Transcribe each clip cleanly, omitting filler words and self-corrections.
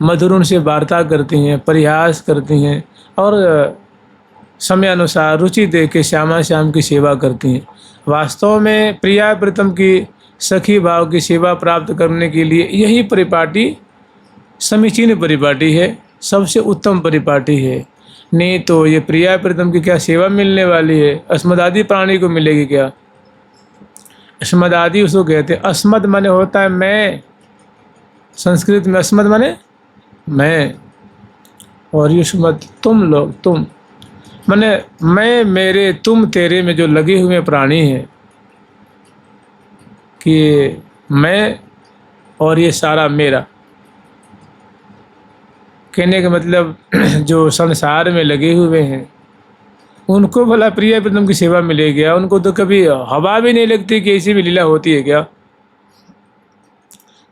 मधुर उनसे वार्ता करती हैं, परिहास करती हैं और समय अनुसार रुचि दे के श्यामा श्याम की सेवा करती हैं। वास्तव में प्रिया प्रीतम की सखी भाव की सेवा प्राप्त करने के लिए यही परिपाटी समीचीन परिपाटी है, सबसे उत्तम परिपाटी है। नहीं तो ये प्रिया प्रीतम की क्या सेवा मिलने वाली है? अस्मदादि प्राणी को मिलेगी क्या? अस्मदादि उसको कहते हैं। अस्मद माने होता है मैं, संस्कृत में अस्मद माने मैं, और युष्मद तुम लोग, तुम माने मैं, मेरे, तुम, तेरे में जो लगे हुए प्राणी हैं कि मैं और ये सारा मेरा। कहने का मतलब जो संसार में लगे हुए हैं उनको भला प्रिया प्रीतम की सेवा मिलेगी क्या? उनको तो कभी हवा भी नहीं लगती कि ऐसी भी लीला होती है क्या?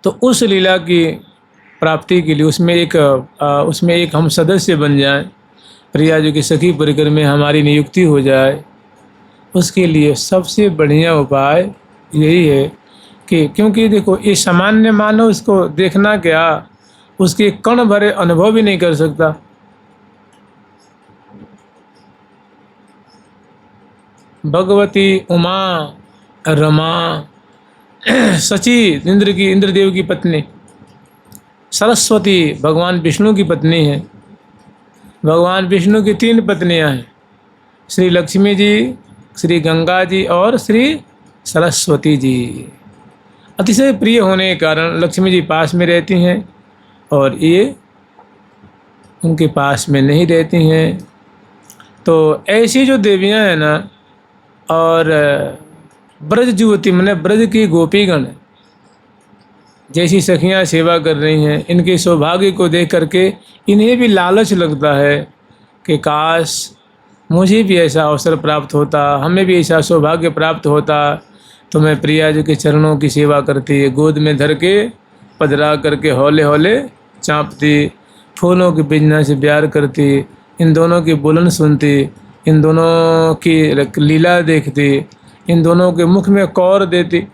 तो उस लीला की प्राप्ति के लिए उसमें एक हम सदस्य बन जाएं, प्रिया जी की सखी परिकर में हमारी नियुक्ति हो जाए, उसके लिए सबसे बढ़िया उपाय यही है कि क्योंकि देखो ये सामान्य मानव इसको देखना क्या, उसके कण भरे अनुभव भी नहीं कर सकता। भगवती उमा रमा सची इंद्रदेव की पत्नी, सरस्वती भगवान विष्णु की पत्नी है। भगवान विष्णु की 3 पत्नियां हैं, श्री लक्ष्मी जी, श्री गंगा जी और श्री सरस्वती जी। अतिशय प्रिय होने के कारण लक्ष्मी जी पास में रहती हैं और ये उनके पास में नहीं रहती हैं। तो ऐसी जो देवियां हैं ना, और ब्रज युवती माने ब्रज की गोपीगण जैसी सखियां सेवा कर रही हैं, इनके सौभाग्य को देख करके इन्हें भी लालच लगता है कि काश मुझे भी ऐसा अवसर प्राप्त होता, हमें भी ऐसा सौभाग्य प्राप्त होता। तो मैं प्रिया जी के चरणों की सेवा करती, गोद में धर के पधरा करके हौले हौले चाँपती, फूलों की बिजना से प्यार करती, इन दोनों की बुलंद सुनती, इन दोनों की लीला देखती, इन दोनों के मुख में कौर देती,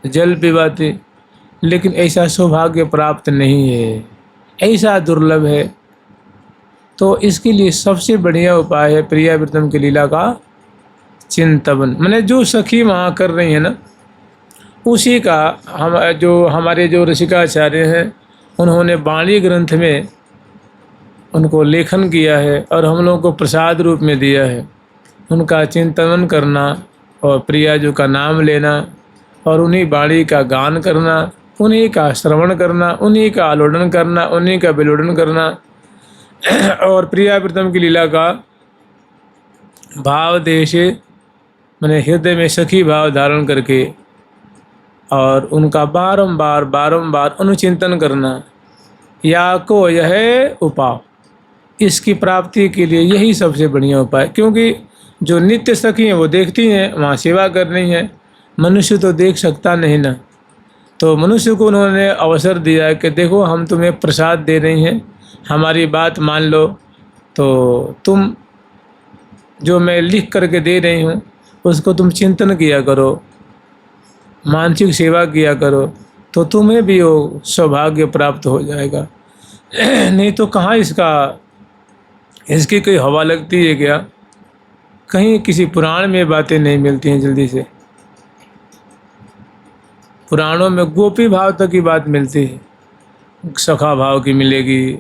जल पिवाती। लेकिन ऐसा सौभाग्य प्राप्त नहीं है, ऐसा दुर्लभ है। तो इसके लिए सबसे बढ़िया उपाय है प्रिया प्रीतम की लीला का चिंतन। मैंने जो सखी वहाँ कर रही है ना, उसी का हमारे जो रसिकाचार्य हैं उन्होंने वाणी ग्रंथ में उनको लेखन किया है और हम लोगों को प्रसाद रूप में दिया है। उनका चिंतन करना और प्रिया जी का नाम लेना और उन्हीं वाणी का गान करना, उन्हीं का श्रवण करना, उन्हीं का आलोडन करना, उन्हीं का विलोडन करना और प्रिया प्रीतम की लीला का भाव देशे मैंने हृदय में सखी भाव धारण करके और उनका बारंबार अनुचिंतन करना, या को यह उपाय, इसकी प्राप्ति के लिए यही सबसे बढ़िया उपाय। क्योंकि जो नित्य सखी हैं वो देखती हैं, वहाँ सेवा कर रही हैं, मनुष्य तो देख सकता नहीं ना। तो मनुष्य को उन्होंने अवसर दिया है कि देखो हम तुम्हें प्रसाद दे रही हैं, हमारी बात मान लो, तो तुम जो मैं लिख करके दे रही हूँ उसको तुम चिंतन किया करो, मानसिक सेवा किया करो, तो तुम्हें भी वो सौभाग्य प्राप्त हो जाएगा। नहीं तो कहाँ इसकी कोई हवा लगती है क्या? कहीं किसी पुराण में बातें नहीं मिलती हैं जल्दी से। पुराणों में गोपी भाव तक की बात मिलती है, सखा भाव की मिलेगी,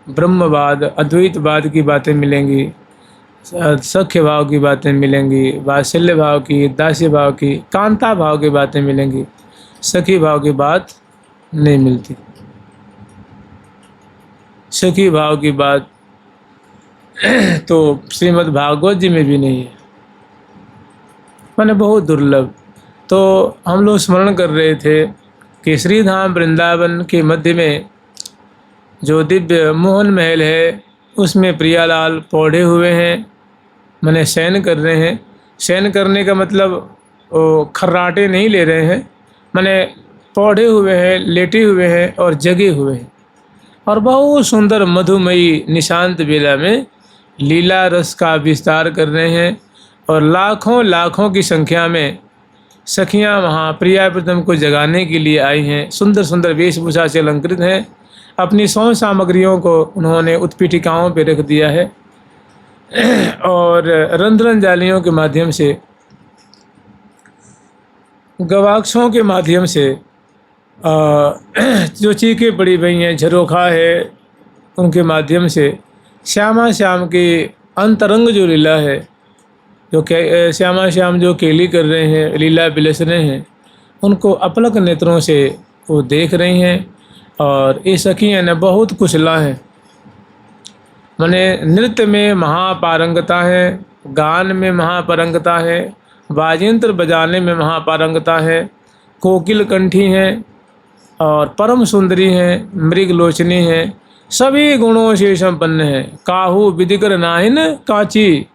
ब्रह्मवाद अद्वैतवाद की बातें मिलेंगी, सख्य भाव की बातें मिलेंगी, वात्सल्य भाव की, दास्य भाव की, कांता भाव की बातें मिलेंगी, सखी भाव की बात नहीं मिलती। सखी भाव की बात तो श्रीमद् भागवत जी में भी नहीं है, माने बहुत दुर्लभ। तो हम लोग स्मरण कर रहे थे कि श्रीधाम वृंदावन के मध्य में जो दिव्य मोहन महल है उसमें प्रियालाल पौधे हुए हैं, माने शयन कर रहे हैं। शयन करने का मतलब वो खर्राटे नहीं ले रहे हैं, माने पौधे हुए हैं, लेटे हुए हैं और जगे हुए हैं और बहुत सुंदर मधुमयी निशांत बेला में लीला रस का विस्तार कर रहे हैं। और लाखों लाखों की संख्या में सखियां वहाँ प्रिया प्रीतम को जगाने के लिए आई हैं, सुंदर सुंदर वेशभूषा से अलंकृत हैं अपनी सौ सामग्रियों को उन्होंने उत्पीठिकाओं पर रख दिया है और रंध्रन जालियों के माध्यम से, गवाक्षों के माध्यम से जो चीखें पड़ी हुई हैं, झरोखा है, उनके माध्यम से श्यामा श्याम की अंतरंग जो लीला है, जो श्यामा श्याम जो केली कर रहे हैं, लीला बिलस रहे हैं, उनको अपलक नेत्रों से वो देख रही हैं। और ये सखियाँ न बहुत कुशला हैं, माने नृत्य में महापारंगता है, गान में महापारंगता है, वाजयंत्र बजाने में महापारंगता है, कोकिल कंठी हैं और परम सुंदरी हैं, मृगलोचनी हैं, सभी गुणों से संपन्न है। काहू विदिकर नाहिन काची,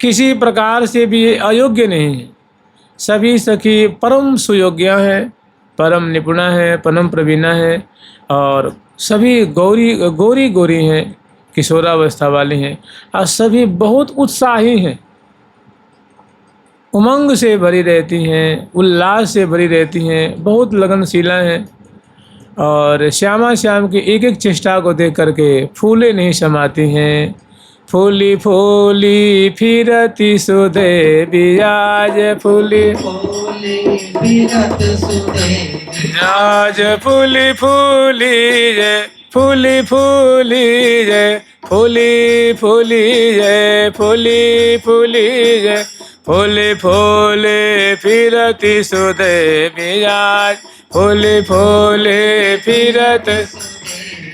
किसी प्रकार से भी अयोग्य नहीं है। सभी सखी परम सुयोग्या है, परम निपुणा है, परम प्रवीणा है और सभी गोरी गोरी हैं, किशोरावस्था वाली हैं और सभी बहुत उत्साही हैं, उमंग से भरी रहती हैं, उल्लास से भरी रहती हैं, बहुत लगनशीला हैं और श्यामा श्याम की एक एक चेष्टा को देख करके फूले नहीं समाती हैं। फूली फूली फिरती सुधे बियाज, फूली आज फूली फूली जय, फूली फूली जय, फूली फूली जय, फूली फूली जय, फूले फूले फिरती सुधे बियाज, फूले फूले फिरत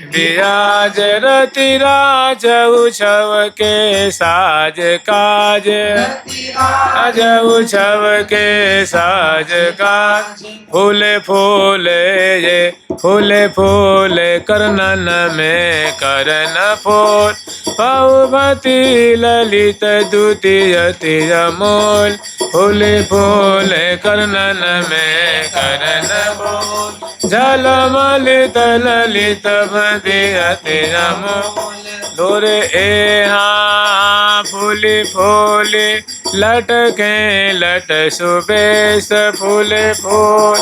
बियाज, रति राज उछव के साज काज, राज उछव के साज काज, फूले फूले ये फूले फूले करनन में करन फूल, पौभती ललित द्वितीय तिज मूल, फूले फूले करनन में करन फूल, झलमलित ललित भदिय तिज मूल, दूरे एहा फूली फूली लटके लट सुबेश, फूले फूल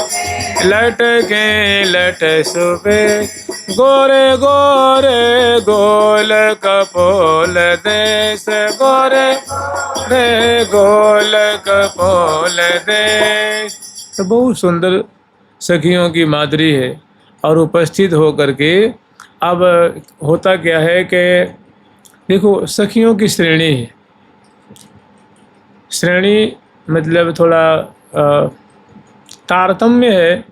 लटके लट सुबेश, गोरे गोरे गोल कपोल देश, गोरे रे गोल कपोल देश। तो बहुत सुंदर सखियों की माधुरी है। और उपस्थित हो करके अब होता क्या है कि देखो सखियों की श्रेणी है, श्रेणी मतलब थोड़ा तारतम्य है।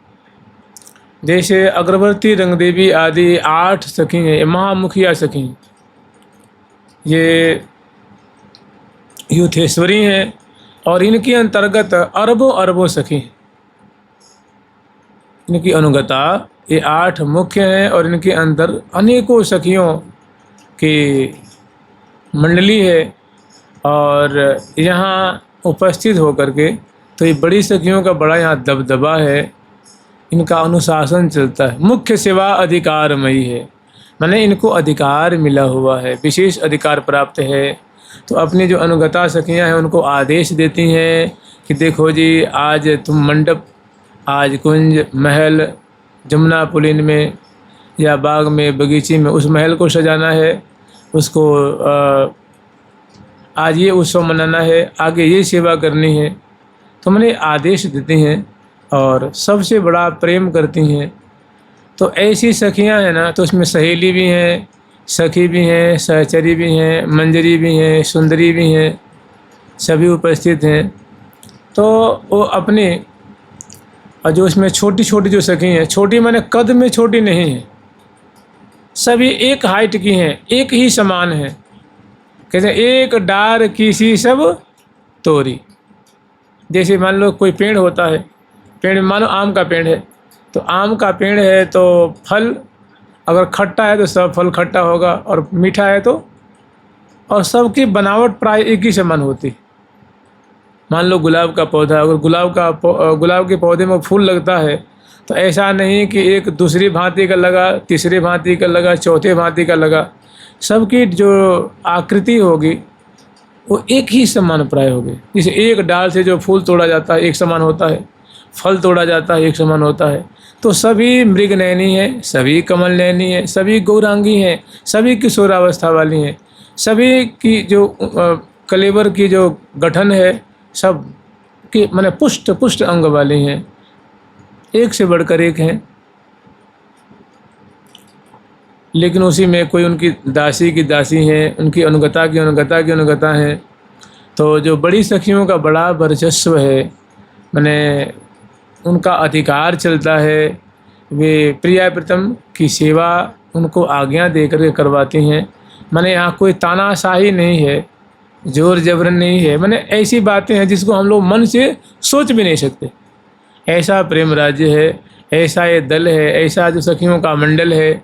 जैसे अग्रवर्ती, रंगदेवी आदि 8 सखी हैं, महामुखिया सखी हैं, ये यूथेश्वरी हैं और इनके अंतर्गत अरबों अरबों सखी हैं। इनकी अनुगता ये 8 मुख्य हैं और इनके अंदर अनेकों सखियों की मंडली है। और यहाँ उपस्थित होकर के तो ये बड़ी सखियों का बड़ा यहाँ दबदबा है, इनका अनुशासन चलता है। मुख्य सेवा अधिकारमयी है, माने इनको अधिकार मिला हुआ है, विशेष अधिकार प्राप्त है। तो अपनी जो अनुगता सखियाँ हैं उनको आदेश देती हैं कि देखो जी आज तुम मंडप, आज कुंज, महल, जमुना पुलिन में या बाग में, बगीचे में उस महल को सजाना है, उसको आज ये उत्सव मनाना है, आगे ये सेवा करनी है। तो मैंने आदेश देती हैं और सबसे बड़ा प्रेम करती हैं। तो ऐसी सखियां हैं ना, तो उसमें सहेली भी हैं, सखी भी हैं, सहचरी भी हैं, मंजरी भी हैं, सुंदरी भी हैं, सभी उपस्थित हैं। तो वो अपने और जो इसमें छोटी छोटी जो सखी हैं, छोटी माने कद में छोटी नहीं है, सभी एक हाइट की हैं, एक ही समान हैं। कहते हैं एक डार किसी सब तोरी। जैसे मान लो कोई पेड़ होता है, पेड़ में मानो आम का पेड़ है, तो आम का पेड़ है तो फल अगर खट्टा है तो सब फल खट्टा होगा, और मीठा है तो, और सबकी बनावट प्राय एक ही समान होती। मान लो गुलाब का पौधा, अगर गुलाब के पौधे में फूल लगता है तो ऐसा नहीं कि एक दूसरी भांति का लगा, तीसरी भांति का लगा, चौथे भांति का लगा, सबकी जो आकृति होगी वो एक ही समान प्राय होगी। जैसे एक डाल से जो फूल तोड़ा जाता है एक समान होता है, फल तोड़ा जाता है एक समान होता है, तो सभी मृग नयनी है, सभी कमल नयनी है, सभी गौरांगी हैं, सभी किशोरावस्था वाली हैं, सभी की जो कलेवर की जो गठन है सब की माने पुष्ट पुष्ट अंग वाली हैं, एक से बढ़कर एक हैं। लेकिन उसी में कोई उनकी दासी की दासी हैं, उनकी अनुगता की अनुगता की अनुगता हैं। तो जो बड़ी सखियों का बड़ा वर्चस्व है, माने उनका अधिकार चलता है, वे प्रिया प्रीतम की सेवा उनको आज्ञा दे करके करवाती हैं। माने यहाँ कोई तानाशाही नहीं है, जोर जबरन नहीं है, माने ऐसी बातें हैं जिसको हम लोग मन से सोच भी नहीं सकते। ऐसा प्रेम राज्य है, ऐसा ये दल है, ऐसा जो सखियों का मंडल है,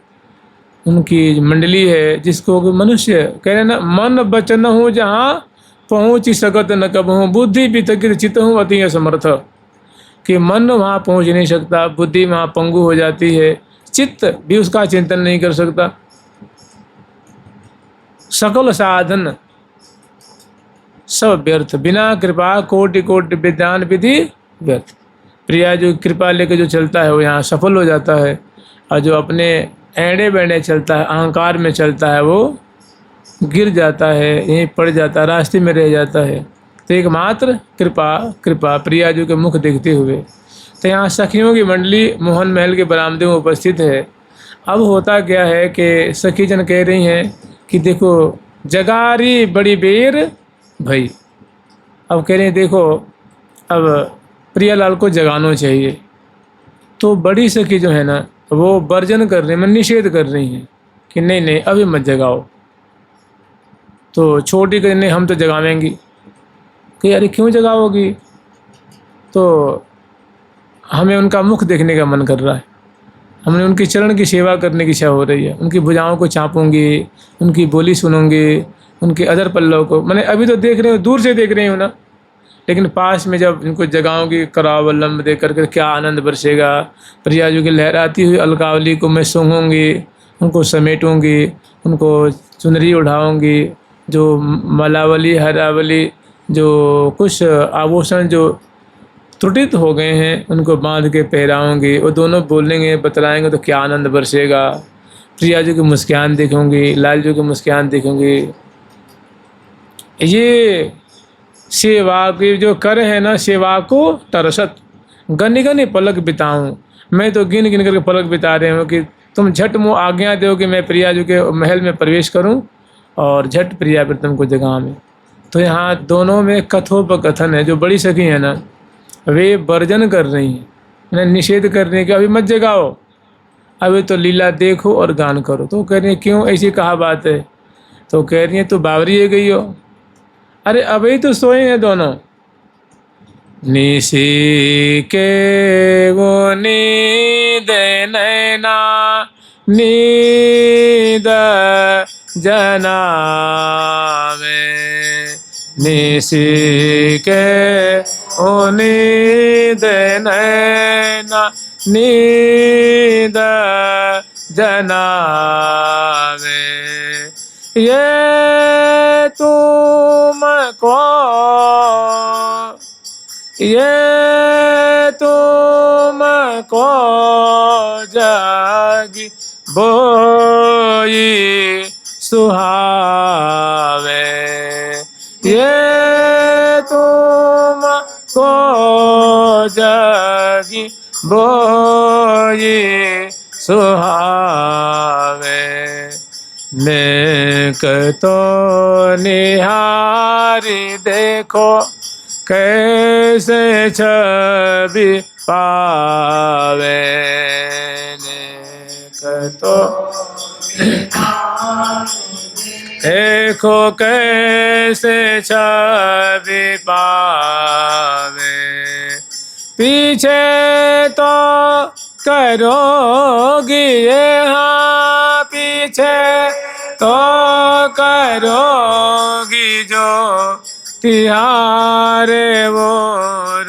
उनकी मंडली है, जिसको कि मनुष्य कह रहे ना, मन बचन हूँ जहाँ पहुँच सकत न कब हूँ, बुद्धि पितकित चित हूँ अति असमर्थ। कि मन वहाँ पहुँच नहीं सकता, बुद्धि वहाँ पंगु हो जाती है, चित्त भी उसका चिंतन नहीं कर सकता। सकल साधन सब व्यर्थ, बिना कृपा कोटि कोटि विद्यान विधि व्यर्थ। प्रिया जो कृपा लेके जो चलता है वो यहाँ सफल हो जाता है, और जो अपने एड़े बेड़े चलता है, अहंकार में चलता है, वो गिर जाता है, यहीं पड़ जाता है, रास्ते में रह जाता है। तो एकमात्र कृपा कृपा प्रिया जी के मुख देखते हुए। तो यहाँ सखियों की मंडली मोहन महल के बरामदे में उपस्थित है। अब होता क्या है कि सखी जन कह रही हैं कि देखो जगारी बड़ी बेर भाई। अब कह रहे हैं देखो अब प्रियालाल को जगाना चाहिए। तो बड़ी सखी जो है ना वो वर्जन कर रही हैं, निषेध कर रही हैं कि नहीं नहीं अभी मत जगाओ। तो छोटी कहने हम तो जगावेंगी। कि अरे क्यों जगाओगी? तो हमें उनका मुख देखने का मन कर रहा है, हमने उनकी चरण की सेवा करने की इच्छा हो रही है, उनकी भुजाओं को चापूंगी, उनकी बोली सुनूंगी, उनके अदर पल्लों को। मैंने अभी तो देख रहे हो, दूर से देख रही हूँ ना, लेकिन पास में जब इनको जगाऊंगी करावलंब देख करके क्या आनंद बरसेगा। प्रिया जी की लहराती हुई अलकावली को मैं सूंघूंगी, उनको समेटूंगी, उनको चुनरी उठाऊंगी, जो मलावली हरावली जो कुछ आभूषण जो त्रुटित हो गए हैं उनको बांध के पहराऊंगी। वो दोनों बोलेंगे बतलाएंगे तो क्या आनंद बरसेगा। प्रिया जी की मुस्कान देखूंगी, लाल जी की मुस्कान देखूंगी। ये सेवा की जो कर है ना, सेवा को तरसत गनी गनी पलक बिताऊं। मैं तो गिन गिन करके पलक बिता रहे हूँ कि तुम झट मुँह आज्ञा दो कि मैं प्रिया जी के महल में प्रवेश करूं और झट प्रिया प्रीतम को जगाऊं। तो यहाँ दोनों में कथोपकथन है। जो बड़ी सखी है ना वे वर्जन कर रही हैं, निषेध कर रही हैं कि अभी मत जगाओ, अभी तो लीला देखो और गान करो। तो कह रही है क्यों ऐसी कहा बात है? तो कह रही है तो बावरी है गई हो। अरे अभी तो सोए हैं दोनों। निशी के वो नींद नैना नींद जना में, निशी के ओ नींद नैना नींद जना में, ये तुमको जागी बोई सुहावे, ये तुमको जागी बोई सुहावे। नेक तो निहारी देखो कैसे छवि पावे। नेक तो देखो कैसे छवि पावे, पीछे तो करोगी यहाँ, पीछे तो करोगी जो तिहारे वोर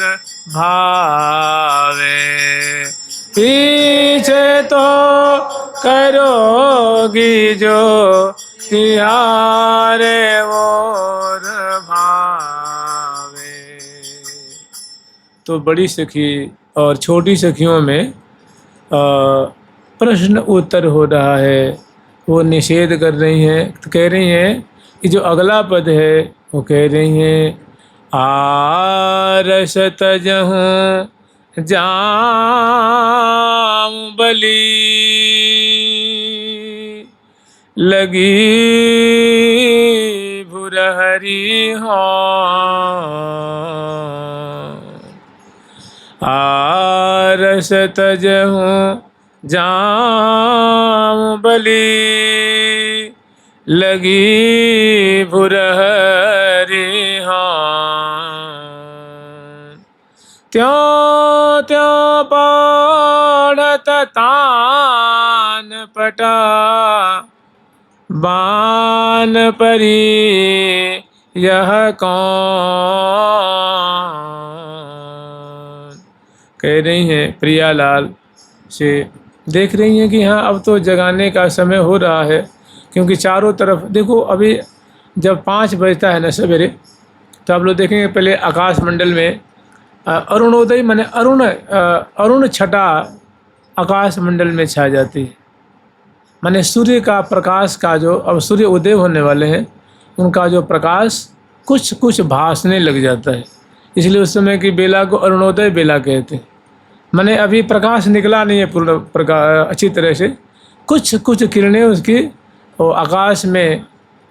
भावे, पीछे तो करोगी जो तिहारे वोर भावे। तो बड़ी सखी और छोटी सखियों में प्रश्न उत्तर हो रहा है, वो निषेध कर रही हैं। तो कह रही हैं कि जो अगला पद है वो कह रही हैं, आरस तजहूँ जाम बली लगी भुरहरी हाँ, आरस तजहूँ जाम बली लगी भुरहरी हाँ, त्यों त्यों पढ़त तान पटा बान परी यह कौन। कह रही हैं प्रियालाल से, देख रही हैं कि हाँ अब तो जगाने का समय हो रहा है, क्योंकि चारों तरफ देखो, अभी जब 5 बजता है ना सवेरे, तो आप लोग देखेंगे पहले आकाश मंडल में अरुणोदय माने अरुण छटा आकाश मंडल में छा जाती है। माने सूर्य का प्रकाश का जो, अब सूर्य उदय होने वाले हैं, उनका जो प्रकाश कुछ कुछ भासने लग जाता है, इसलिए उस समय की बेला को अरुणोदय बेला कहते हैं। माने अभी प्रकाश निकला नहीं है पूर्ण प्रकाश अच्छी तरह से, कुछ कुछ किरणें उसकी वो आकाश में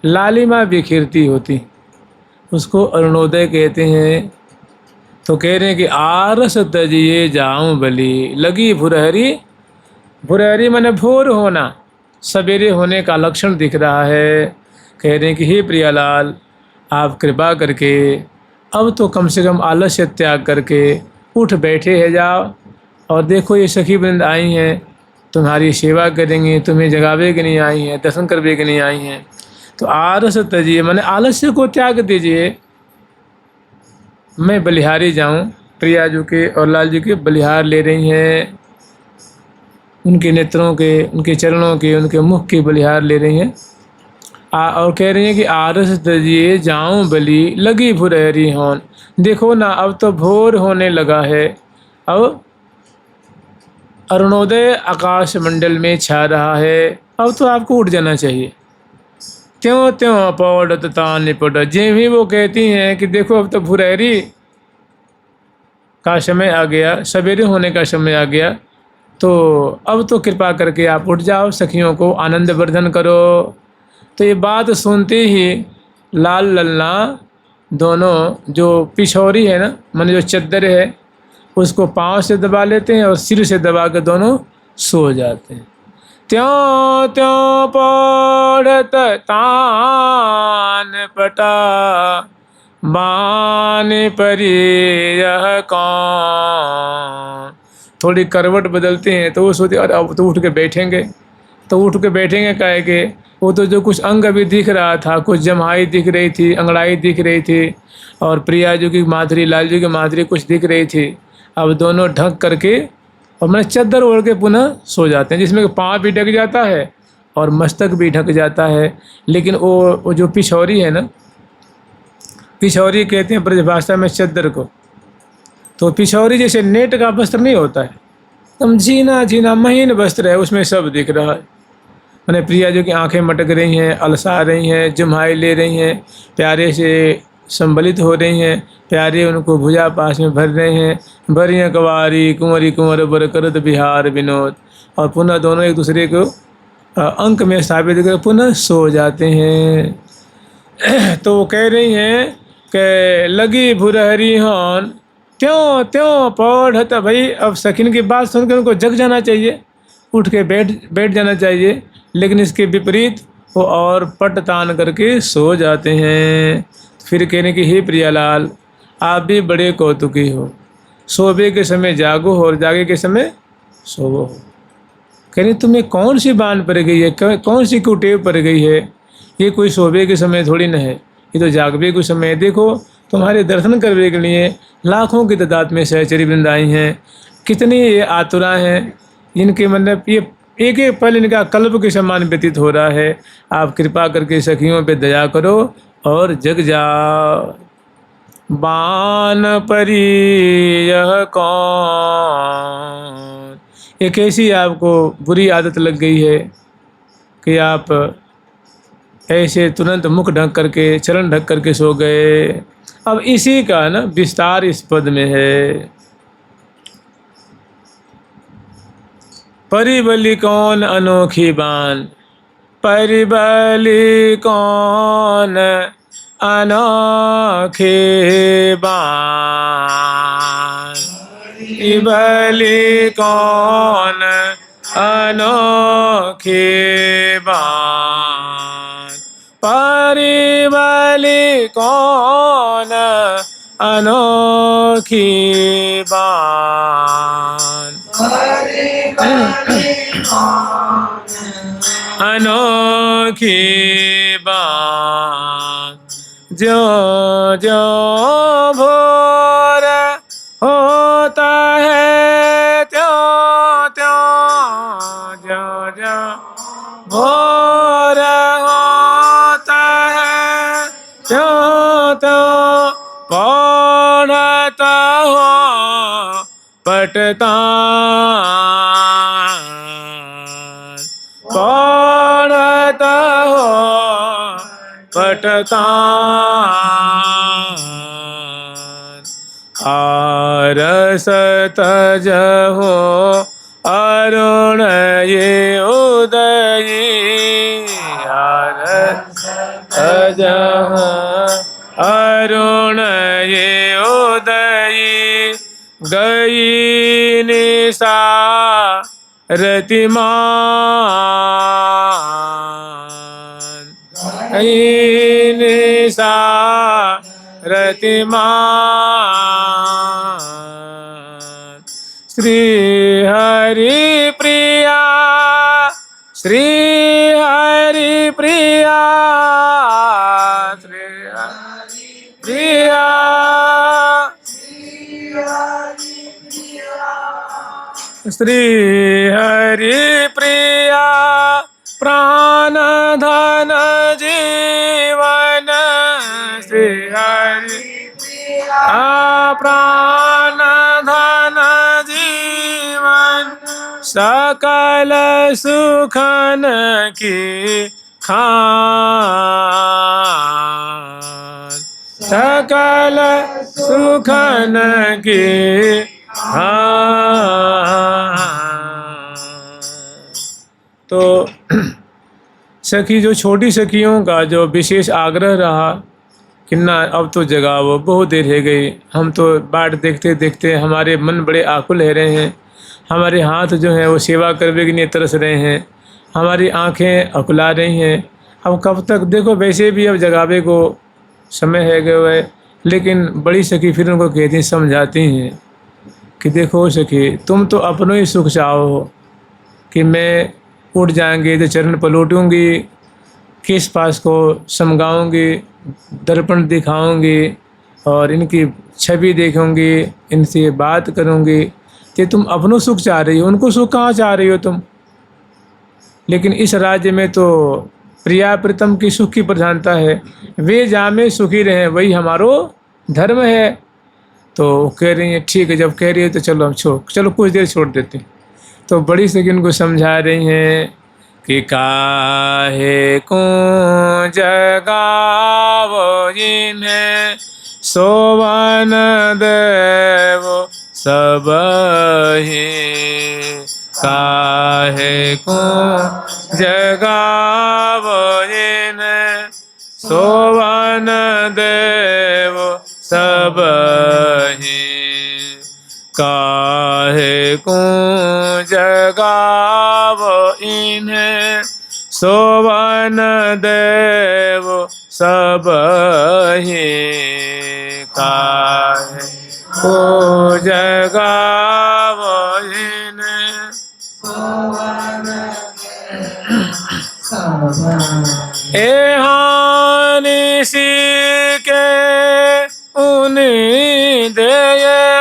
लालिमा बिखरती होती, उसको अरुणोदय कहते हैं। तो कह रहे हैं कि आरस तजिए जाऊं बली लगी भुरहरी, भुरहरी माने भोर होना, सवेरे होने का लक्षण दिख रहा है। कह रहे हैं कि हे प्रियालाल, आप कृपा करके अब तो कम से कम आलस्य त्याग करके उठ बैठे है जाओ, और देखो ये सखी वृंद आई हैं, तुम्हारी सेवा करेंगी, तुम्हें जगावे के नहीं आई हैं, दर्शन करवे के नहीं आई हैं। तो आरस तजिए माने आलस्य को त्याग दीजिए, मैं बलिहारी जाऊं। प्रिया जी के और लाल जी के बलिहार ले रही हैं, उनके नेत्रों के, उनके चरणों के, उनके मुख के बलिहार ले रही हैं। और कह रही हैं कि आरस तजिए जाऊं बली लगी भुरहरी होन। देखो ना अब तो भोर होने लगा है, अब अरुणोदय आकाश मंडल में छा रहा है, अब तो आपको उठ जाना चाहिए। त्यों त्यों पौड़त तान निपट, जे भी वो कहती हैं कि देखो अब तो भुरहरी का समय आ गया, सवेरे होने का समय आ गया, तो अब तो कृपा करके आप उठ जाओ, सखियों को आनंद वर्धन करो। तो ये बात सुनते ही लाल लल्ला दोनों, जो पिछौरी है ना माने जो चद्दर है, उसको पाँव से दबा लेते हैं और सिर से दबा के दोनों सो जाते हैं। त्यों त्यों पढ़त तान पटा बान परी यह कौन। थोड़ी करवट बदलते हैं तो वो सोचते अरे अब तो उठ के बैठेंगे, तो उठ के बैठेंगे काहे के, वो तो जो कुछ अंग अभी दिख रहा था, कुछ जम्हाई दिख रही थी, अंगड़ाई दिख रही थी, और प्रिया जी की माधुरी, लाल जी की माधुरी कुछ दिख रही थी। अब दोनों ढक करके और मैंने चद्दर ओढ़ के पुनः सो जाते हैं, जिसमें पाँव भी ढक जाता है और मस्तक भी ढक जाता है। लेकिन वो जो पिछौरी है ना, पिछौरी कहते हैं ब्रजभाषा में चद्दर को, तो पिछौरी जैसे नेट का वस्त्र नहीं होता है, एकदम झीना झीना महीन वस्त्र है, उसमें सब दिख रहा है। मैंने प्रिया जी की आंखें मटक रही हैं, अलसा रही हैं, जम्हाई ले रही हैं, प्यारे से संबलित हो रही हैं, प्यारे उनको भुजा पास में भर रहे हैं। भरियाँ कवारी कुंवरी कुंवर बर करत बिहार विनोद, और पुनः दोनों एक दूसरे को अंक में स्थापित कर पुनः सो जाते हैं। तो वो कह रही हैं कि लगी भुरहरी होन, त्यों त्यों पढ़त, भाई अब सखिन की बात सुनकर उनको जग जाना चाहिए, उठ के बैठ जाना चाहिए, लेकिन इसके विपरीत वो और पट तान करके सो जाते हैं। फिर कहने की हे प्रियालाल, आप भी बड़े कौतुकी हो, सोबे के समय जागो और जागे के समय सोवो। कहने तुम्हें कौन सी बान पड़ गई है, कौन सी कुटेव पड़ गई है, ये कोई सोबे के समय थोड़ी न है, ये तो जागबे के समय। देखो तुम्हारे दर्शन करने के लिए लाखों की तादाद में सहचरी वृंद आई हैं, कितनी ये आतुरा हैं, इनके मतलब ये एक एक पल इनका कल्प के समान व्यतीत हो रहा है। आप कृपा करके सखियों पे दया करो और जग जाओ। बान परी यह कौन, एक ऐसी आपको बुरी आदत लग गई है कि आप ऐसे तुरंत मुख ढक करके, चरण ढक करके सो गए। अब इसी का ना विस्तार इस पद में है। परिबली कौन अनोखी बान, परिबली कौन अनोखी बान, परिबली कौन अनोखी बान, परिबली कौन अनोखी बान, अनोखी बान, जो जो भोर होता है त्यों त्यों, जो जो भोर होता है त्यों त्यों, पढ़ता हो पटता, पढ़ता हो पटता, आरस तज हो अरुण ये उदयी, आरस तज हो अरुण ये उदयी, गई निशा रतिमान, गई निशा रतिमान, श्री हरि प्रिया, श्री हरि प्रिया, श्री हरि प्रिया, श्री हरि प्रिया, प्राण धन जीवन, श्री हरि प्रिया, प्राण धन जीवन, सकल सुखन की खान, सकल सुखन की तो सखी, जो छोटी सखियों का जो विशेष आग्रह रहा कि ना अब तो जगाओ, बहुत देर हो गई, हम तो बाट देखते देखते हमारे मन बड़े आकुल हो रहे हैं, हमारे हाथ जो हैं वो सेवा करने के लिए तरस रहे हैं, हमारी आंखें अकुला रही हैं, अब कब तक। देखो वैसे भी अब जगावे को समय है गए है, लेकिन बड़ी सखी फिर उनको कहती, समझाती हैं कि देखो सखी, तुम तो अपनों ही सुख चाहो कि मैं उठ जाएंगे तो चरण पलटूंगी, किस पास को समगाऊंगी, दर्पण दिखाऊंगी और इनकी छवि देखूंगी, इनसे बात करूंगी, तो तुम अपनों सुख चाह रही हो, उनको सुख कहाँ चाह रही हो तुम। लेकिन इस राज्य में तो प्रिया प्रीतम की सुख की प्रधानता है, वे जामे सुखी रहें, वही हमारो धर्म है। तो कह रही है ठीक है, जब कह रही है तो चलो हम चलो कुछ देर छोड़ देते। तो बड़ी सखी उनको समझा रही हैं कि काहे को जगावो जिन्हें, सोवन देव सबहि, काहे को जगावो जिन्हें, सोवन देव सबहि, काहे को जगावो इन्हें, सोवन देव सबहि, काहे को जगावो इन्हें, ए हानि सी के उन्हीं दे,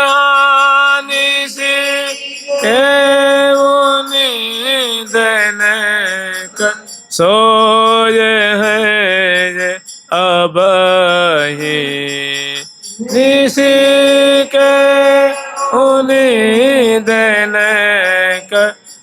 हानि सी के उन्हीं देने का सोए है अब ही, निसी के उन्हीं देने का